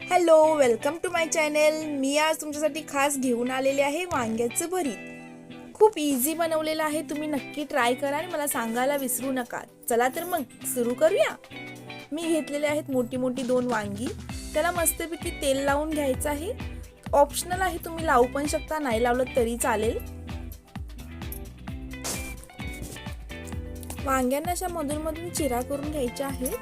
Hello, welcome to my channel. मी आज तुमच्यासाठी खास घेऊन आलेले आहे वांग्याचं भरीत। खूप इझी बनवलेलं आहे, तुम्ही नक्की ट्राय करा आणि मला सांगायला विसरू नका। चला तर मग सुरू करूया। मी घेतलेले आहेत मोठी मोठी 2 वांगी। त्याला मस्तपैकी तेल लावून घ्यायचं आहे। ऑप्शनल आहे, तुम्ही लावू पण शकता, नाही लावलं तरी चालेल। वांग्यांना अशा मधून मधून चिरा करून घ्यायच्या आहे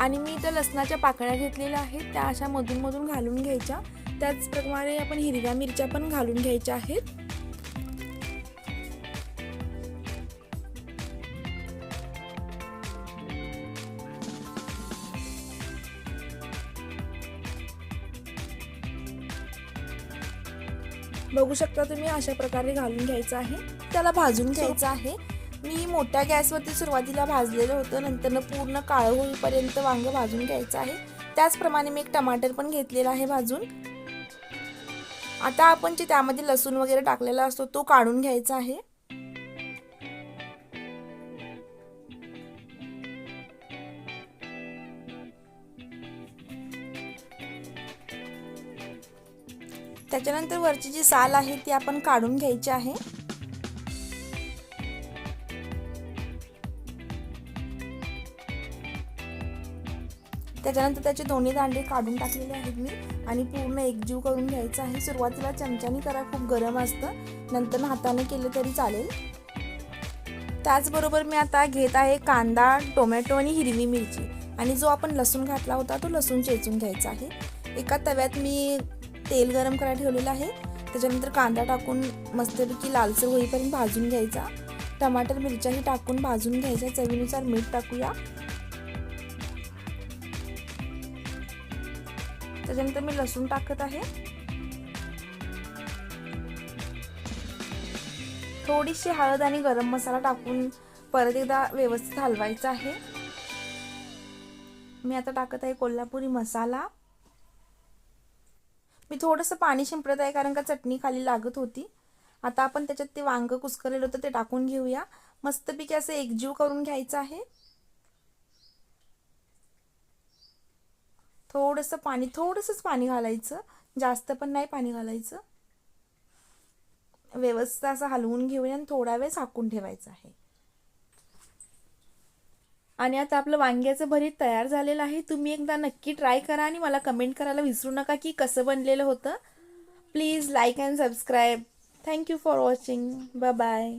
आणि मी इथं लसणाच्या पाकळ्या घेतलेल्या आहेत, त्या अशा मधून मधून घालून घ्यायच्या। त्याचप्रमाणे आपण हिरव्या मिरच्या पण घालून घ्यायच्या आहेत। बघू शकता तुम्ही, अशा प्रकारे घालून घ्यायचं आहे। त्याला भाजून घ्यायचं आहे। मी मोठ्या गॅसवरती सुरुवातीला भाजलेलं होतं, नंतर पूर्ण काळं होईपर्यंत वांग भाजून घ्यायचं आहे। त्याचप्रमाणे मी एक टमाटर पण घेतलेला आहे भाजून। आता आपण जे त्यामध्ये लसूण वगैरे टाकलेला असतो तो काढून घ्यायचा आहे। त्याच्यानंतर वरची जी साल आहे ती आपण काढून घ्यायची आहे। त्याच्यानंतर त्याचे दोन्ही दांडे काढून टाकलेले आहेत मी आणि पूर्ण एकजीव करून घ्यायचं आहे। सुरुवातीला चमच्याने करा, खूप गरम असतं, नंतर हाताने केले तरी चालेल। त्याचबरोबर मी आता घेत आहे कांदा, टोमॅटो आणि हिरवी मिरची आणि जो आपण लसूण घातला होता तो लसूण चेचून घ्यायचा आहे। एका तव्यात मी तेल गरम करायला ठेवलेलं आहे। त्याच्यानंतर कांदा टाकून मस्तपैकी लालसर होईपर्यंत भाजून घ्यायचा। टमाटर मिरच्याही टाकून भाजून घ्यायच्या। चवीनुसार मीठ टाकूया। त्याच्यानंतर मी लसूण टाकत आहे। थोडीशी हळद आणि गरम मसाला टाकून परत एकदा व्यवस्थित हलवायचं आहे। मी आता टाकत आहे कोल्हापुरी मसाला। मी थोडंसं पाणी शिंपडत आहे कारण का चटणी खाली लागत होती। आता आपण त्याच्यात ते वांग कुस्करलेलं होतं ते टाकून घेऊया। मस्तपैकी असं एकजीव करून घ्यायचं आहे। थोडंसंच पाणी घालायचं, जास्त पण नाही पाणी घालायचं। व्यवस्थित असं हलवून घेऊया आणि थोडा वेळ झाकून ठेवायचं आहे। आणि आता आपलं वांग्याचं भरीत तयार झालेलं आहे। तुम्ही एकदा नक्की ट्राय करा आणि मला कमेंट करायला विसरू नका की कसं बनलेलं होतं। Please like and subscribe. Thank you for watching. Bye bye.